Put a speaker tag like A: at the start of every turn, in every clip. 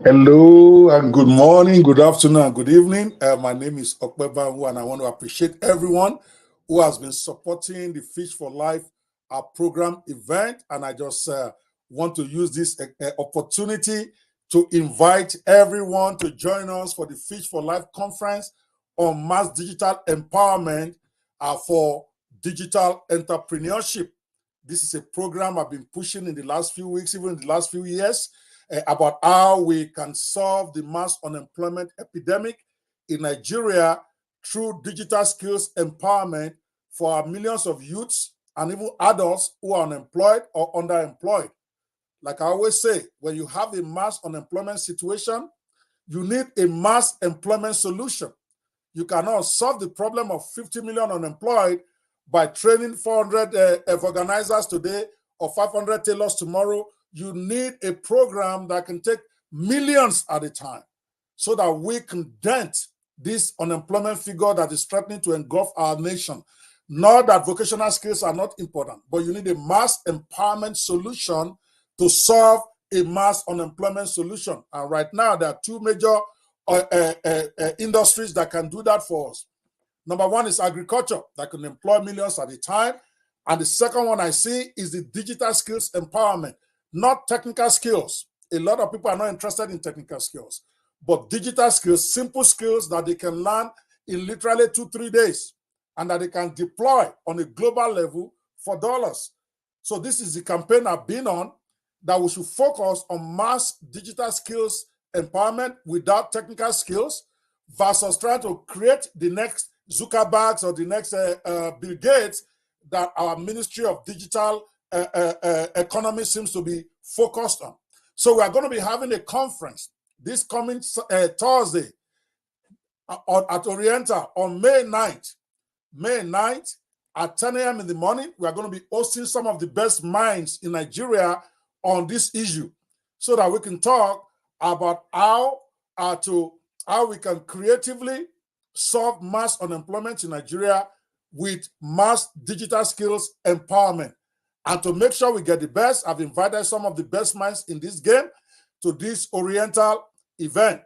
A: Hello and good morning, good afternoon, and good evening. My name is Banwo, and I want to appreciate everyone who has been supporting the Fish for Life program event. And I just want to use this opportunity to invite everyone to join us for the Fish for Life conference on mass digital empowerment for digital entrepreneurship. This is a program I've been pushing in the last few weeks, even in the last few years, about how we can solve the mass unemployment epidemic in Nigeria through digital skills empowerment for our millions of youths and even adults who are unemployed or underemployed. Like I always say, when you have a mass unemployment situation, you need a mass employment solution. You cannot solve the problem of 50 million unemployed by training 400 organizers today or 500 tailors tomorrow. You need a program that can take millions at a time so that we can dent this unemployment figure that is threatening to engulf our nation. Not that vocational skills are not important, but you need a mass empowerment solution to solve a mass unemployment solution. And right now, there are two major industries that can do that for us. Number one is agriculture that can employ millions at a time. And the second one I see is the digital skills empowerment, not technical skills. A lot of people are not interested in technical skills, but digital skills, simple skills that they can learn in literally 2-3 days and that they can deploy on a global level for dollars. So this is the campaign I've been on, that we should focus on mass digital skills empowerment without technical skills versus trying to create the next Zuckerbergs or the next Bill Gates that our Ministry of Digital Economy seems to be focused on. So we are going to be having a conference this coming Thursday at Oriental on May 9th. May 9th at 10 a.m. in the morning. We are going to be hosting some of the best minds in Nigeria on this issue so that we can talk about how we can creatively solve mass unemployment in Nigeria with mass digital skills empowerment. And to make sure we get the best, I've invited some of the best minds in this game to this Oriental event.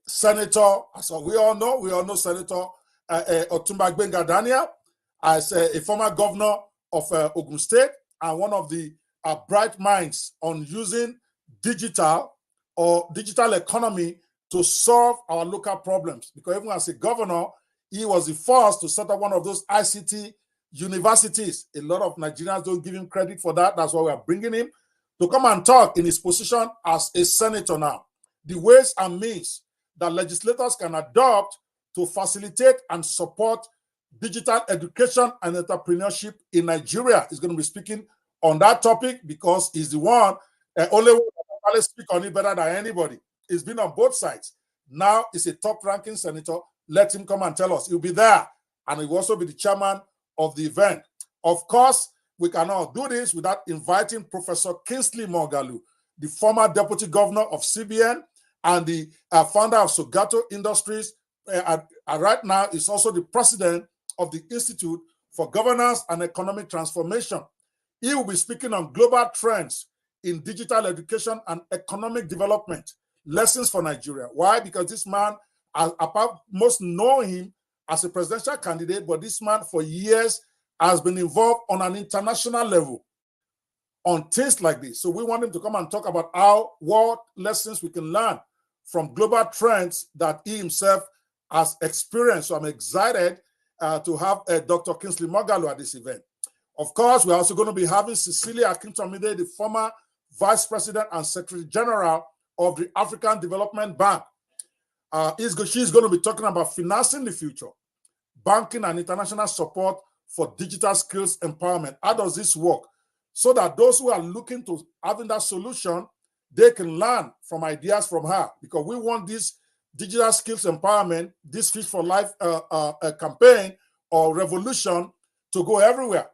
A: Senator, as we all know Senator Otumba Gbenga Daniel as a former governor of Ogun State and one of the bright minds on using digital or digital economy to solve our local problems. Because even as a governor, he was the first to set up one of those ICT universities. A lot of Nigerians don't give him credit for that. That's why we are bringing him to come and talk in his position as a senator now. The ways and means that legislators can adopt to facilitate and support digital education and entrepreneurship in Nigeria. Is going to be speaking on that topic because he's the one, only one that can speak on it better than anybody. He's been on both sides. Now he's a top-ranking senator. Let him come and tell us. He'll be there, and he will also be the chairman of the event. Of course, we cannot do this without inviting Professor Kingsley Moghalu, the former deputy governor of CBN and the founder of Sogato Industries. Right now, is also the president of the Institute for Governance and Economic Transformation. He will be speaking on global trends in digital education and economic development, lessons for Nigeria. Why? Because this man, most know him as a presidential candidate, but this man for years has been involved on an international level on things like this. So we want him to come and talk about what lessons we can learn from global trends that he himself has experienced. So I'm excited to have Dr. Kingsley Moghalu at this event. Of course, we're also going to be having Cecilia Akintomide, the former Vice President and Secretary General of the African Development Bank. She's going to be talking about financing the future, banking and international support for digital skills empowerment. How does this work? So that those who are looking to having that solution, they can learn from ideas from her, because we want this digital skills empowerment, this Fish for Life campaign or revolution to go everywhere,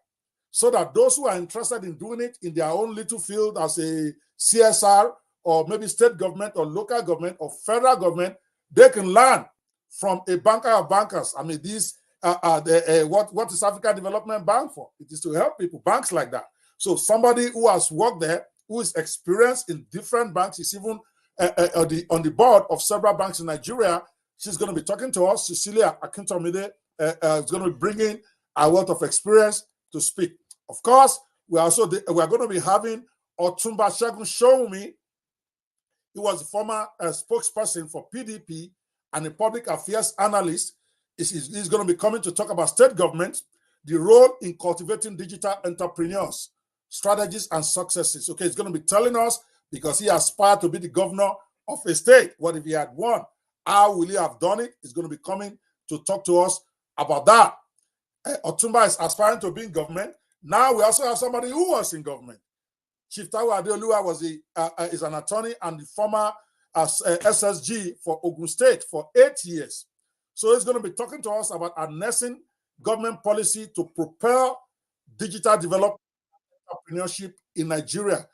A: so that those who are interested in doing it in their own little field as a CSR or maybe state government or local government or federal government, they can learn from a banker of bankers. I mean, what is African Development Bank for? It is to help people, banks like that. So somebody who has worked there who is experienced in different banks. He's even on the board of several banks in Nigeria. She's going to be talking to us. Cecilia Akintomide is going to be bringing a wealth of experience to speak. Of course, we are going to be having Otumba Segun Showmi. He was a former spokesperson for PDP and a public affairs analyst. He's going to be coming to talk about state government, the role in cultivating digital entrepreneurs, strategies, and successes. Okay, he's going to be telling us, because he aspired to be the governor of a state. What if he had won? How will he have done it? He's going to be coming to talk to us about that. Otumba is aspiring to be in government. Now we also have somebody who was in government. Chief Taiwo Adeoluwa is an attorney and the former SSG for Ogun State for 8 years. So he's going to be talking to us about harnessing government policy to propel digital development and entrepreneurship in Nigeria,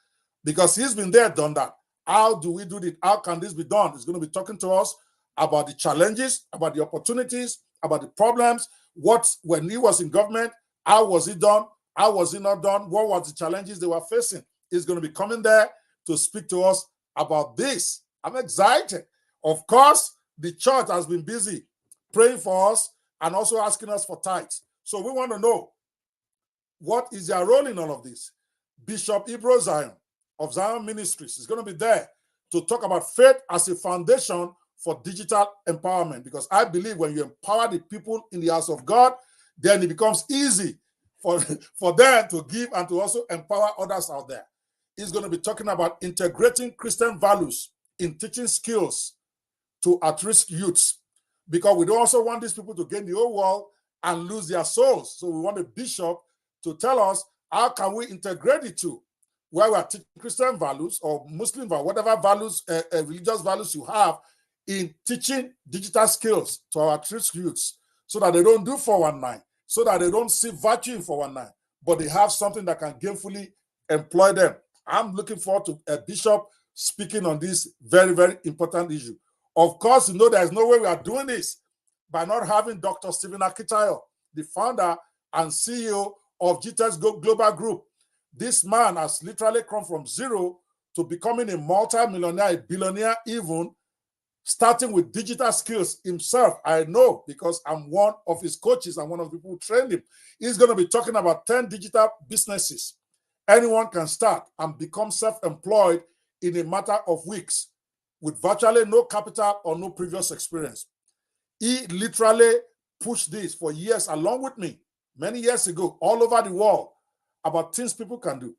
A: because he's been there, done that. How do we do it? How can this be done? He's going to be talking to us about the challenges, about the opportunities, about the problems. When he was in government, how was it done? How was it not done? What were the challenges they were facing? He's going to be coming there to speak to us about this. I'm excited. Of course, the church has been busy praying for us and also asking us for tithes. So we want to know, what is their role in all of this? Bishop Ibro Zion of Zion Ministries is going to be there to talk about faith as a foundation for digital empowerment, because I believe when you empower the people in the house of God, then it becomes easy for them to give and to also empower others out there. He's going to be talking about integrating Christian values in teaching skills to at-risk youths, because we don't also want these people to gain the whole world and lose their souls. So we want a bishop to tell us, how can we integrate it to where we are teaching Christian values or Muslim values, whatever values, religious values you have, in teaching digital skills to our at-risk youths, so that they don't do 419, so that they don't see virtue in 419, but they have something that can gainfully employ them. I'm looking forward to a bishop speaking on this very, very important issue. Of course, you know, there's no way we are doing this by not having Dr. Stephen Akitayo, the founder and CEO of GTEX Global Group. This man has literally come from zero to becoming a multi-millionaire, a billionaire even, starting with digital skills himself. I know, because I'm one of his coaches and one of the people who trained him. He's going to be talking about 10 digital businesses anyone can start and become self-employed in a matter of weeks with virtually no capital or no previous experience. He literally pushed this for years along with me many years ago all over the world about things people can do.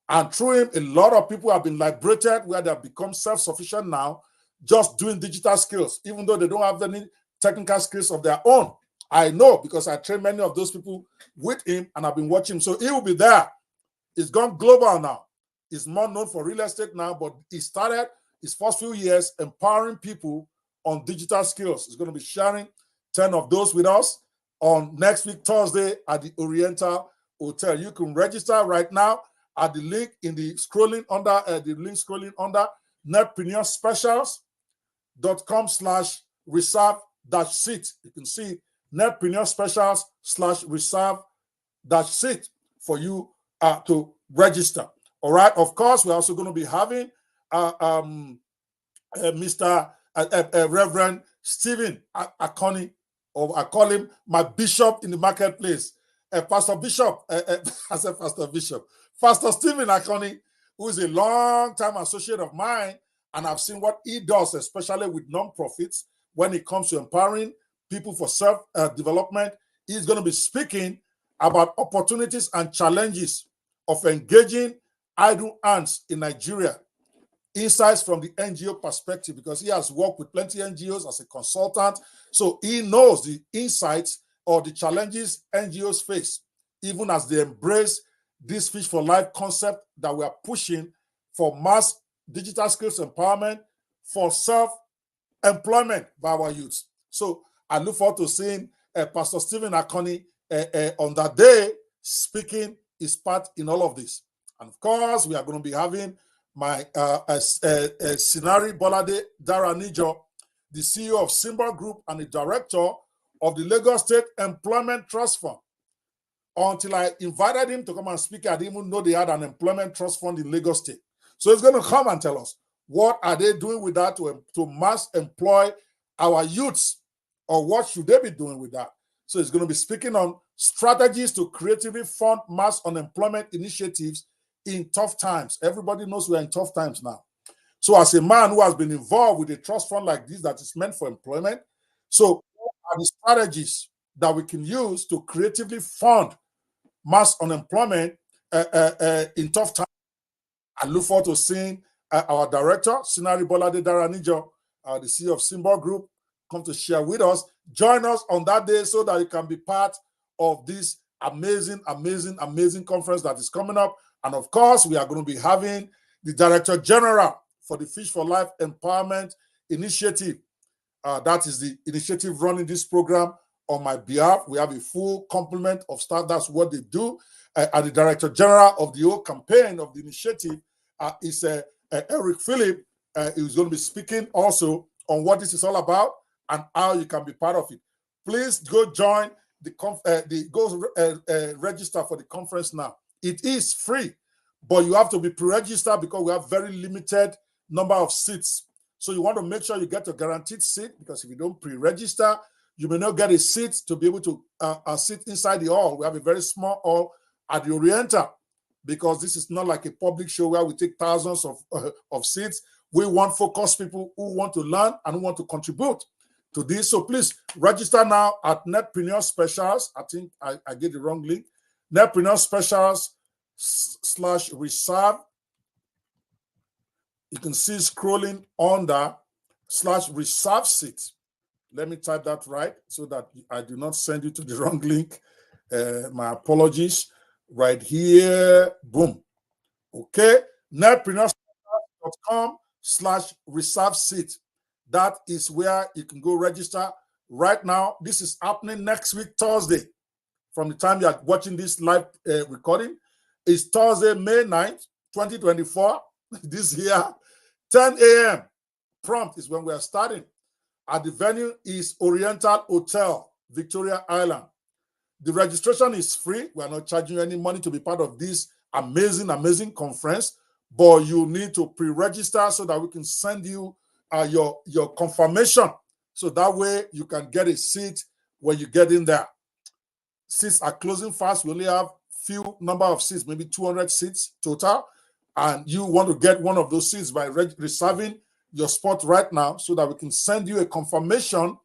A: And through him, a lot of people have been liberated, where they have become self-sufficient now, just doing digital skills, even though they don't have any technical skills of their own. I know, because I trained many of those people with him and I've been watching him. So he will be there. He's gone global now. He's more known for real estate now, but he started his first few years empowering people on digital skills. He's going to be sharing 10 of those with us on next week, Thursday, at the Oriental Hotel. You can register right now at the link in the scrolling under, netpreneurspecials.com/reserve-seat. You can see netpreneurspecials/reserve-seat for you to register. All right. Of course, we're also going to be having Mr. Reverend Stephen Akoni, or I call him my bishop in the marketplace. Pastor Bishop, I said Pastor Bishop. Pastor Stephen Akoni, who is a long-time associate of mine, and I've seen what he does, especially with non-profits, when it comes to empowering people for self-development. He's going to be speaking about opportunities and challenges of engaging idle hands in Nigeria. Insights from the NGO perspective, because he has worked with plenty of NGOs as a consultant. So he knows the insights or the challenges NGOs face, even as they embrace this Fish for Life concept that we are pushing for mass digital skills empowerment for self-employment by our youths. So I look forward to seeing Pastor Stephen Akoni on that day speaking his part in all of this. And of course, we are going to be having my Sinari Bolade Daranijo, the CEO of Simba Group and the director of the Lagos State Employment Trust Fund. until I invited him to come and speak. I didn't even know they had an employment trust fund in Lagos State. So he's going to come and tell us what are they doing with that to mass employ our youths, or what should they be doing with that. So he's going to be speaking on strategies to creatively fund mass unemployment initiatives in tough times. Everybody knows we're in tough times now. So as a man who has been involved with a trust fund like this that is meant for employment, so what are the strategies that we can use to creatively fund mass unemployment in tough times? I look forward to seeing our director, Sinari Bolade Daranijo, the CEO of Symbol Group, come to share with us. Join us on that day so that you can be part of this amazing conference that is coming up. And of course, we are going to be having the Director General for the Fish for Life Empowerment Initiative. That is the initiative running this program on my behalf. We have a full complement of staff. That's what they do. And the Director General of the whole campaign of the initiative is Eric Phillip. He's going to be speaking also on what this is all about and how you can be part of it. Please go join register for the conference now. It is free, but you have to be pre-registered because we have very limited number of seats. So you want to make sure you get a guaranteed seat, because if you don't pre-register, you may not get a seat to be able to sit inside the hall. We have a very small hall at the Oriental, because this is not like a public show where we take thousands of seats. We want focused people who want to learn and who want to contribute to this. So please register now at Netpreneur Specials. I think I gave the wrong link. Netpreneur Specials /reserve. You can see scrolling under /reserve seat. Let me type that right so that I do not send you to the wrong link. My apologies. Right here. Boom. Okay. Netpreneurspecials.com/reserve seat. That is where you can go register right now. This is happening next week, Thursday. From the time you are watching this live recording, it's Thursday, May 9th, 2024. This year, 10 a.m. prompt is when we are starting. At the venue is Oriental Hotel, Victoria Island. The registration is free. We are not charging you any money to be part of this amazing conference, but you need to pre-register so that we can send you your confirmation. So that way you can get a seat when you get in there. Seats are closing fast. We only have few number of seats, maybe 200 seats total. And you want to get one of those seats by reserving your spot right now so that we can send you a confirmation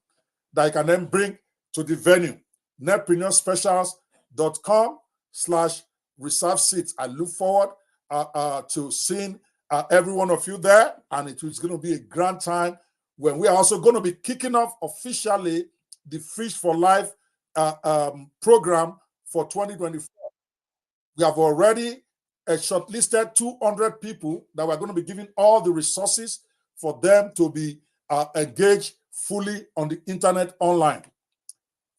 A: that you can then bring to the venue. Netpreneurspecials.com/reserve seats. I look forward to seeing every one of you there, and it is going to be a grand time when we are also going to be kicking off officially the Fish for Life program for 2024. We have already shortlisted 200 people that we're going to be giving all the resources for them to be engaged fully on the internet online.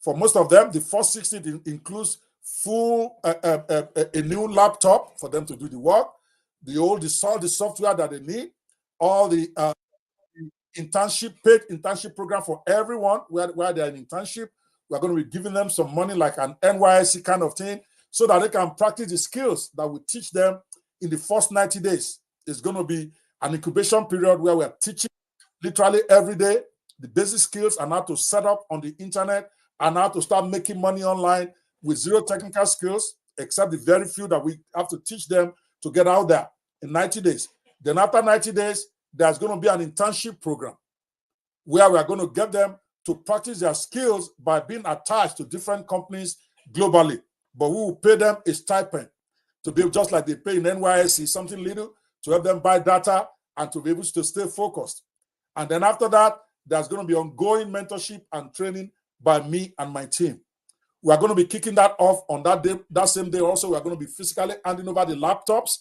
A: For most of them, the first 60 includes a new laptop for them to do the work, all the software that they need, all the paid internship program for everyone where they're in internship. We're going to be giving them some money, like an NYSC kind of thing, so that they can practice the skills that we teach them in the first 90 days. It's going to be an incubation period where we're teaching literally every day the basic skills and how to set up on the internet and how to start making money online with zero technical skills, except the very few that we have to teach them to get out there in 90 days. Then after 90 days, there's going to be an internship program where we are going to get them to practice their skills by being attached to different companies globally. But we will pay them a stipend to be just like they pay in NYSC, something little to help them buy data and to be able to stay focused. And then after that, there's going to be ongoing mentorship and training by me and my team. We are going to be kicking that off on that day. That same day also, we are going to be physically handing over the laptops,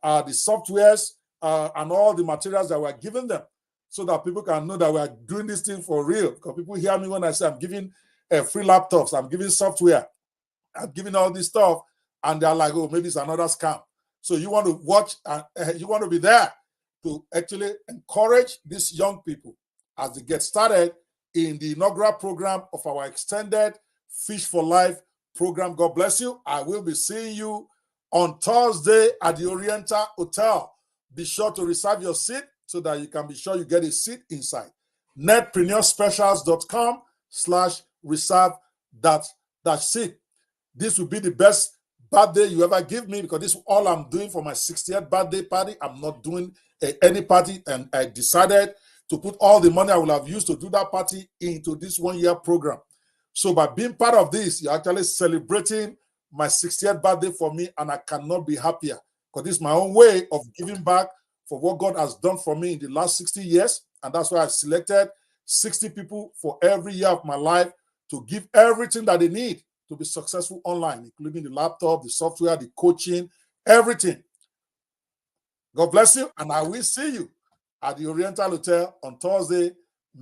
A: the softwares, and all the materials that we're giving them so that people can know that we are doing this thing for real. Because people hear me when I say I'm giving free laptops, I'm giving software, I'm giving all this stuff, and they're like, oh, maybe it's another scam. So you want to watch, you want to be there to actually encourage these young people as they get started in the inaugural program of our extended Fish for Life program. God bless you. I will be seeing you on Thursday at the Oriental Hotel. Be sure to reserve your seat so that you can be sure you get a seat inside. netpreneurspecials.com/reserve-seat. This will be the best birthday you ever give me, because this is all I'm doing for my 60th birthday party. I'm not doing any party, and I decided to put all the money I will have used to do that party into this 1-year program. So by being part of this, you're actually celebrating my 60th birthday for me, and I cannot be happier, because this is my own way of giving back for what God has done for me in the last 60 years. And that's why I selected 60 people for every year of my life to give everything that they need to be successful online, including the laptop, the software, the coaching, everything. God bless you, and I will see you at the Oriental Hotel on Thursday